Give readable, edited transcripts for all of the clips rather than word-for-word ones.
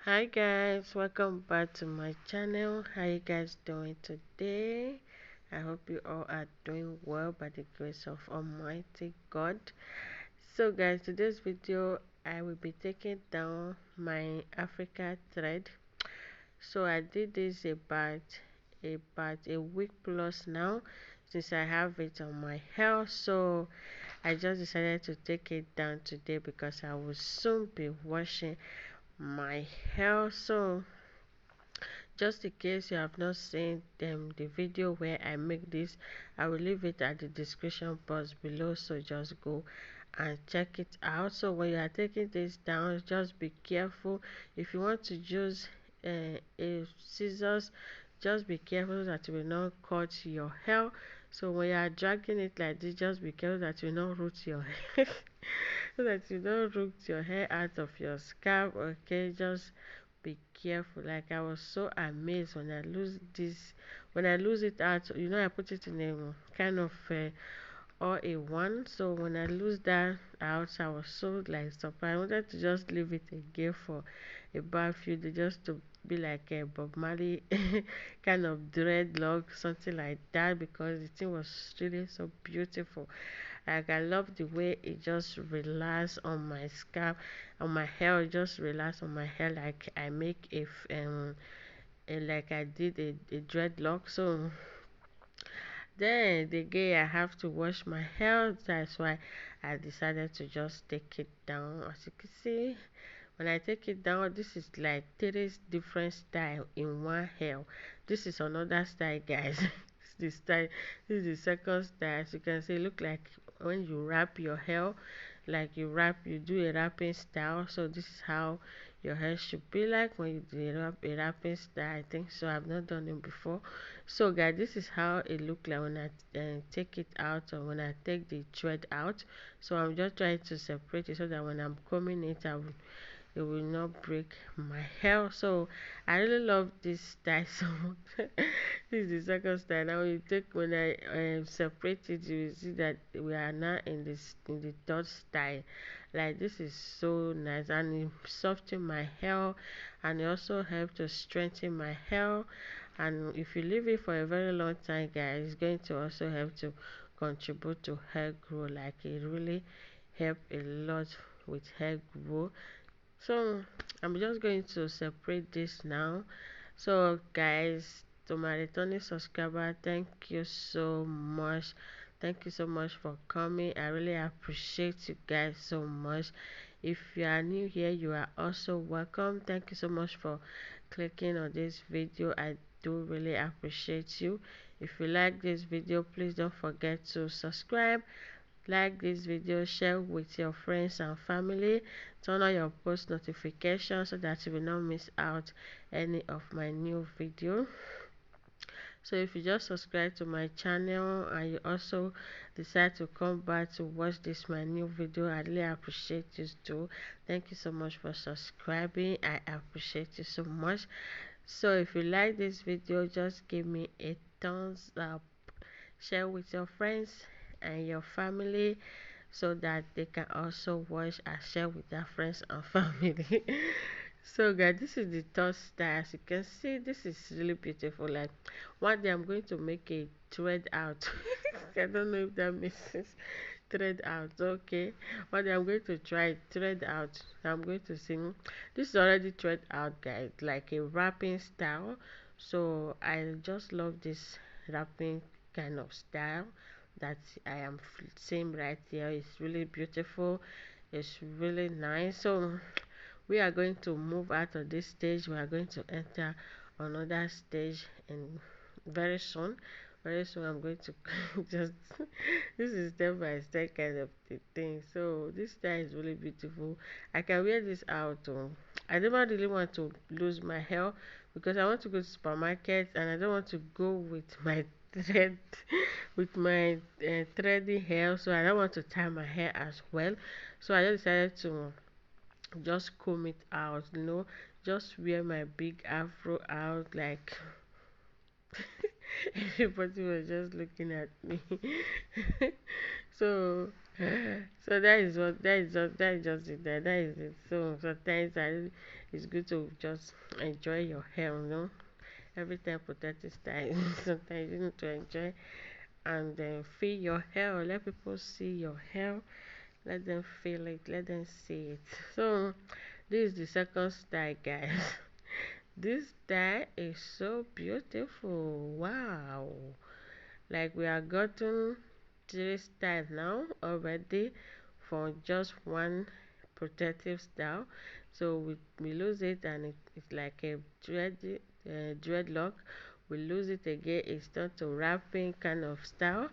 Hi guys, welcome back to my channel. How you guys doing today? I hope you all are doing well by the grace of Almighty God. So guys, today's video I will be taking down my Africa thread. So I did this about a week plus now since I have it on my hair. So I just decided to take it down today because I will soon be washing my hair. So just in case you have not seen the video where I make this, I will leave it at the description box below, so just go and check it out. So when you are taking this down, just be careful. If you want to use a scissors, just be careful that you will not cut your hair. So when you are dragging it like this, just be careful that you will not root your hair so that you don't root your hair out of your scalp. Okay, just be careful. Like, I was so amazed when I lose it out. I put it in a kind of or a one. So when I lose that out, I was so like surprised. I wanted to just leave it again for about few days, just to be like a Bob Marley kind of dreadlock, something like that, because the thing was really so beautiful. Like, I love the way it just relax on my scalp, on my hair. It just relax on my hair, like I make like I did a dreadlock. So then the day I have to wash my hair, that's why I decided to just take it down. As you can see, when I take it down, this is like three different style in one hair. This is another style, guys. This style, this is the second style. As you can see, look like when you wrap your hair, like you do a wrapping style. So this is how your hair should be like when you do a wrapping style. I think so. I've not done it before. So guys, this is how it look like when I take it out, or when I take the thread out. So I'm just trying to separate it so that when I'm combing it, it will not break my hair. So I really love this style so much. This is the second style. Now when I separate it, you will see that we are now in the third style. Like, this is so nice, and it softens my hair, and it also helps to strengthen my hair. And if you leave it for a very long time, guys, it's going to also help to contribute to hair grow. Like, it really help a lot with hair grow. So I'm just going to separate this now. So guys, to my returning subscriber, thank you so much. Thank you so much for coming. I really appreciate you guys so much. If you are new here, you are also welcome. Thank you so much for clicking on this video. I do really appreciate you. If you like this video, please don't forget to subscribe, like this video, share with your friends and family, turn on your post notifications so that you will not miss out any of my new video. So if you just subscribe to my channel and you also decide to come back to watch this my new video, I really appreciate you too. Thank you so much for subscribing. I appreciate you so much. So if you like this video, just give me a thumbs up, share with your friends and your family so that they can also watch and share with their friends and family. So guys, this is the third style. As you can see, this is really beautiful. Like, one day I'm going to make a thread out. I don't know if that makes sense. Thread out. Okay, one day I'm going to try thread out. I'm going to sing. This is already thread out, guys, like a wrapping style. So I just love this wrapping kind of style that I am seeing right here. It's really beautiful. It's really nice. So we are going to move out of this stage. We are going to enter another stage, and very soon, very soon I'm going to just this is step by step kind of the thing. So this style is really beautiful. I can wear this out. I never really want to lose my hair because I want to go to supermarket, and I don't want to go with my thread with my thready hair. So I don't want to tie my hair as well. So I just decided to just comb it out, just wear my big afro out, like everybody was just looking at me. So So that is it. That is it. So sometimes it's good to just enjoy your hair, every time protective style. Sometimes you need to enjoy and feel your hair, or let people see your hair, let them feel it, let them see it. So this is the second style, guys. This style is so beautiful. Wow. Like we are gotten three styles now already for just one protective style. So we lose it and it's like a dreadlock. We lose it again, it's turned to wrapping kind of style.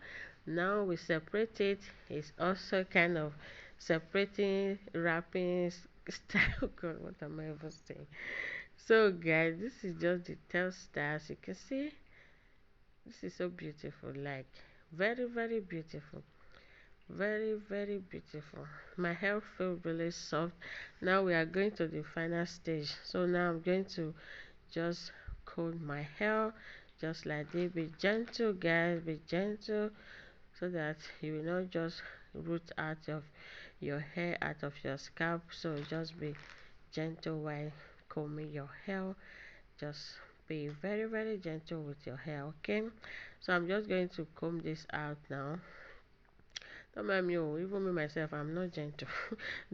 Now we separate it, it's also kind of separating wrapping style. God, what am I even saying? So guys, this is just the tail style. As you can see, this is so beautiful, like very, very beautiful. Very, very beautiful. My hair feels really soft. Now we are going to the final stage. So now I'm going to just comb my hair just like this. Be gentle, guys. Be gentle so that you will not just root out of your hair, out of your scalp. So just be gentle while combing your hair. Just be very, very gentle with your hair, okay? So I'm just going to comb this out now. Don't mind me, oh, even me myself, I'm not gentle.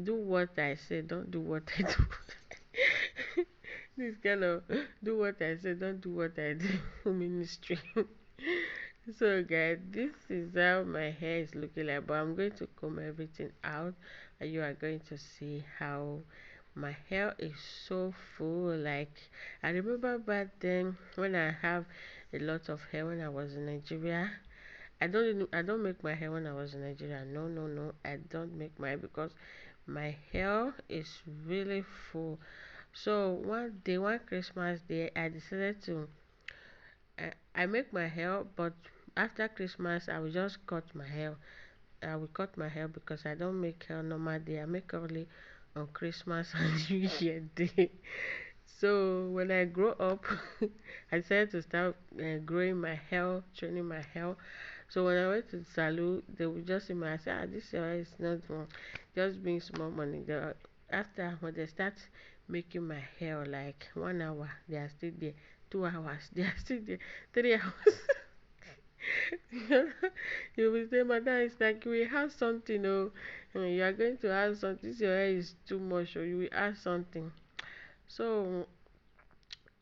Do what I say, don't do what I do. This kind of do what I say, don't do what I do ministry. So guys, this is how my hair is looking like, but I'm going to comb everything out and you are going to see how my hair is so full. Like I remember back then when I have a lot of hair when I was in Nigeria. I don't make my hair when I was in Nigeria. No, no, no. I don't make my hair because my hair is really full. So one day, one Christmas day, I decided to I make my hair, but after Christmas I will just cut my hair. I will cut my hair because I don't make hair normal day. I make only on Christmas and New Year day. So when I grow up, I decided to start growing my hair, training my hair. So when I went to the salon, they would just see me and say, ah, this hair is not just bring small money. After when they start making my hair like 1 hour, they are still there. 2 hours, they are still there. 3 hours. You will say, Madam, it's like we have something, you are going to add something. This your hair is too much, or you will add something. So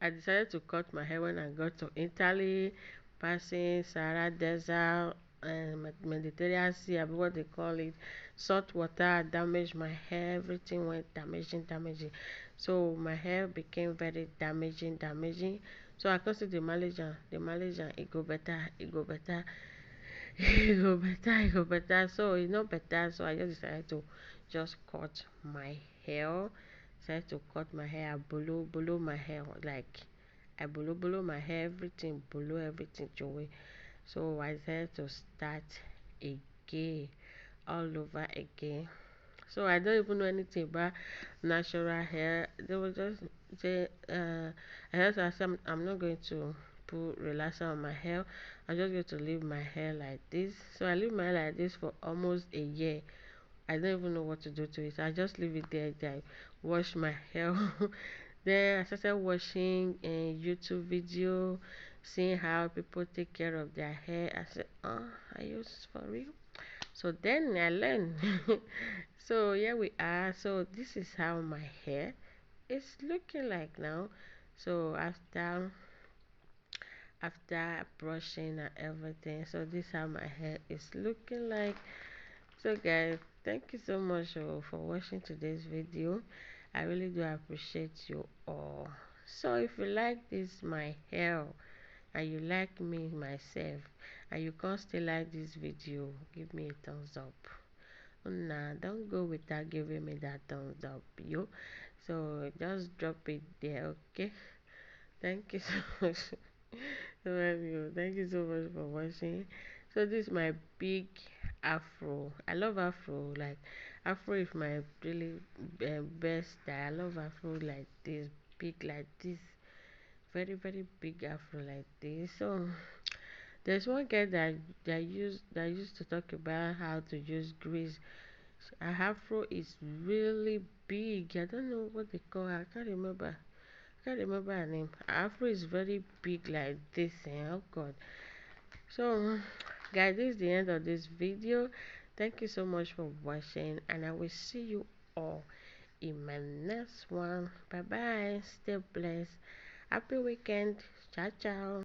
I decided to cut my hair when I got to Italy, passing Sahara Desert and Mediterranean Sea, I what they call it. Salt water damaged my hair, everything went damaging. So my hair became very damaging. So I considered the Malaysian, it go better, it go better. It go better, it go better. So it's not better. So I just decided to just cut my hair. Decided to cut my hair, below my hair, like I below my hair, everything below everything away. So I decided to start again, all over again. So I don't even know anything about natural hair. They will just say, I just asked them, I'm not going to put relaxer on my hair. I'm just going to leave my hair like this. So I leave my hair like this for almost a year. I don't even know what to do to it. I just leave it there. I wash my hair. Then I started watching a YouTube video, seeing how people take care of their hair. I said, oh, are you for real? So then I learned. So here we are. So this is how my hair is looking like now. So after brushing and everything, so this is how my hair is looking like. So guys, thank you so much for watching today's video. I really do appreciate you all. So if you like this my hair and you like me myself and you can't still like this video, give me a thumbs up. Nah, don't go without giving me that thumbs up, yo. So just drop it there, okay? Thank you so much. Love you. Thank you so much for watching. So this is my big afro. I love afro. Like afro is my really best style. I love afro like this, big like this, very, very big afro like this. So There's one guy that used to talk about how to use grease. A afro is really big. I don't know what they call her. I can't remember. I can't remember her name. Afro is very big like this. Oh God. So, guys, this is the end of this video. Thank you so much for watching, and I will see you all in my next one. Bye bye. Stay blessed. Happy weekend. Ciao, ciao.